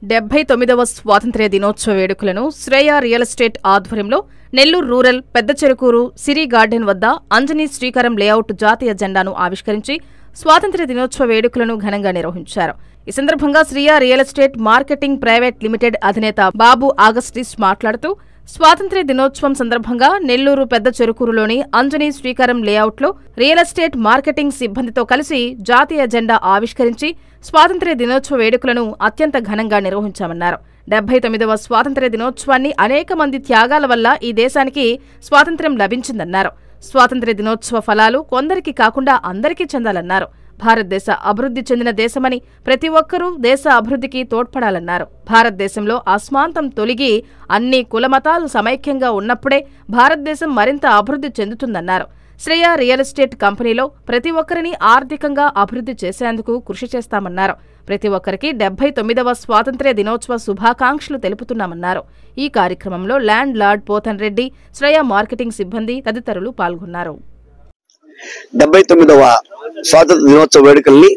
79వ స్వాతంత్ర్య దినోత్సవ వేడుకలను శ్రేయ రియల్ ఎస్టేట్ ఆధ్వర్యంలో నెల్లూరు రూరల్ పెద్ద చెరుకూరు సిరి గార్డెన్ వద్ద అంజనీ శ్రీకరం లేఅవుట్ జాతీయ జెండాను ఆవిష్కరించి స్వాతంత్ర్య దినోత్సవ వేడుకలను ఘనంగా నిర్వహించారు. ఈ సందర్భంగా Shreya real estate marketing private limited అధినేత బాబు ఆగస్టిస్ మాట్లాడుతూ స్వాతంత్ర్య దినోత్సవం సందర్భంగా నెల్లూరు పెద్ద చెరుకూరులోని అంజనీ శ్రీకరం లేఅవుట్లో రియల్ ఎస్టేట్ మార్కెటింగ్ సిబ్బందితో కలిసి జాతీయ జెండా ఆవిష్కరించి స్వాతంత్ర్య దినోత్సవ వేడుకలను అత్యంత ఘనంగా నిర్వహించామన్నారు. 79వ స్వాతంత్ర్య దినోత్సవాన్ని అనేక మంది త్యాగాల వల్ల ఈ దేశానికి స్వాతంత్ర్యం లభించిందన్నారు. స్వాతంత్ర్య దినోత్సవ ఫలాలు కొందరికి కాకుండా అందరికీ చెందాలన్నారు. భారతదేశ అభివృద్ధి చెందిన దేశమని ప్రతి ఒక్కరూ దేశ అభివృద్ధికి తోడ్పడాలన్నారు. భారతదేశంలో అస్మాంతం తొలగి అన్ని కులమతాలు సమైక్యంగా ఉన్నప్పుడే భారతదేశం మరింత అభివృద్ధి చెందుతుందన్నారు. శ్రేయ రియల్ ఎస్టేట్ కంపెనీలో ప్రతి ఒక్కరిని ఆర్థికంగా అభివృద్ధి చేసేందుకు కృషి చేస్తామన్నారు. ప్రతి ఒక్కరికి 79వ స్వాతంత్ర్య దినోత్సవ శుభాకాంక్షలు తెలుపుతున్నామన్నారు. ఈ కార్యక్రమంలో land lord Pothan Reddy, Shreya marketing సిబ్బంది తదితరులు పాల్గొన్నారు. 79వ స్వాతంత్ర దినోత్సవ వేడుకల్ని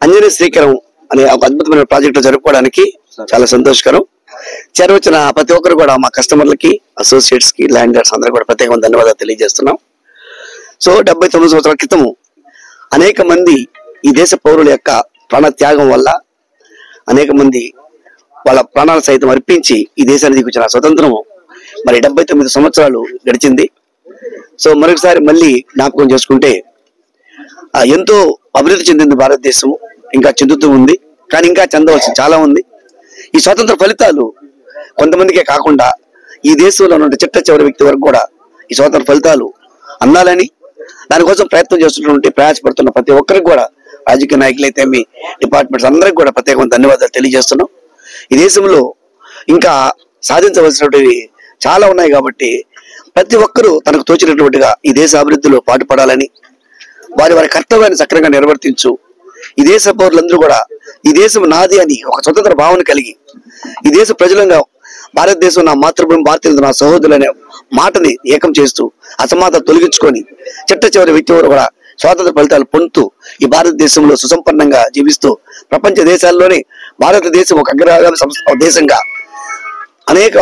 అంజనీ శ్రీకరం అనే ఒక అద్భుతమైన ప్రాజెక్టు జరుపుకోవడానికి చాలా సంతోషకరం. చేరవచ్చిన ప్రతి ఒక్కరు కూడా మా కస్టమర్లకి, అసోసియేట్స్ కి, ల్యాండర్స్ అందరూ కూడా ప్రత్యేకమైన ధన్యవాదాలు తెలియజేస్తున్నాం. సో 79 సంవత్సరాల క్రితం అనేక మంది ఈ దేశ పౌరుల యొక్క ప్రాణ త్యాగం వల్ల అనేక మంది వాళ్ళ ప్రాణాలు సైతం అర్పించి ఈ దేశానికి వచ్చిన స్వతంత్రం మరి 79 సంవత్సరాలు గడిచింది. సో మరొకసారి మళ్ళీ జ్ఞాపకం చేసుకుంటే ఎంతో అభివృద్ధి చెందింది భారతదేశం, ఇంకా చెందుతూ ఉంది. కానీ ఇంకా చెందవలసి చాలా ఉంది. ఈ స్వాతంత్ర ఫలితాలు కొంతమందికే కాకుండా ఈ దేశంలో ఉన్న చిట్ట చివరి వ్యక్తి వరకు కూడా ఈ స్వాతంత్ర ఫలితాలు అందాలని దానికోసం ప్రయత్నం చేస్తున్నటువంటి ప్రయాసపడుతున్న ప్రతి ఒక్కరికి కూడా రాజకీయ నాయకులైతే మీ డిపార్ట్మెంట్స్ అందరికి కూడా ప్రత్యేకమైన ధన్యవాదాలు తెలియజేస్తున్నాం. ఈ దేశంలో ఇంకా సాధించవలసినవి చాలా ఉన్నాయి కాబట్టి ప్రతి ఒక్కరూ తనకు తోచినటువంటిగా ఈ దేశ అభివృద్ధిలో పాటుపడాలని, వారి వారి కర్తవ్యాన్ని సక్రమంగా నిర్వర్తించు, ఈ దేశ పౌరులందరూ కూడా ఈ దేశం నాది అని ఒక స్వతంత్ర భావన కలిగి ఈ దేశ ప్రజలంగా భారతదేశం నా మాతృభూమి, భారతీయులు నా సహోదరులు అనే మాటని ఏకం చేస్తూ అసమానత తొలగించుకొని చిట్ట చివరి వ్యక్తి కూడా స్వాతంత్ర ఫలితాలు పొందుతూ ఈ భారతదేశంలో సుసంపన్నంగా జీవిస్తూ ప్రపంచ దేశాల్లోనే భారతదేశం ఒక అగ్రగామి దేశంగా అనేక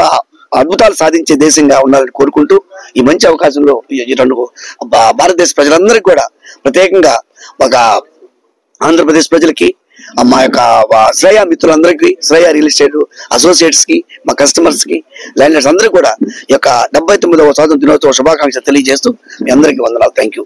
అద్భుతాలు సాధించే దేశంగా ఉండాలని కోరుకుంటూ ఈ మంచి అవకాశంలో భారతదేశ ప్రజలందరికీ కూడా ప్రత్యేకంగా ఒక ఆంధ్రప్రదేశ్ ప్రజలకి, మా యొక్క శ్రేయ మిత్రులందరికీ, శ్రేయ రియల్ ఎస్టేట్ అసోసియేట్స్ కి, మా కస్టమర్స్ కి, ల్యాండర్స్ అందరికీ కూడా ఈ యొక్క 79వ స్వాతంత్ర దినోత్సవ శుభాకాంక్షలు తెలియజేస్తూ మీ అందరికీ వందనాలు. Thank you.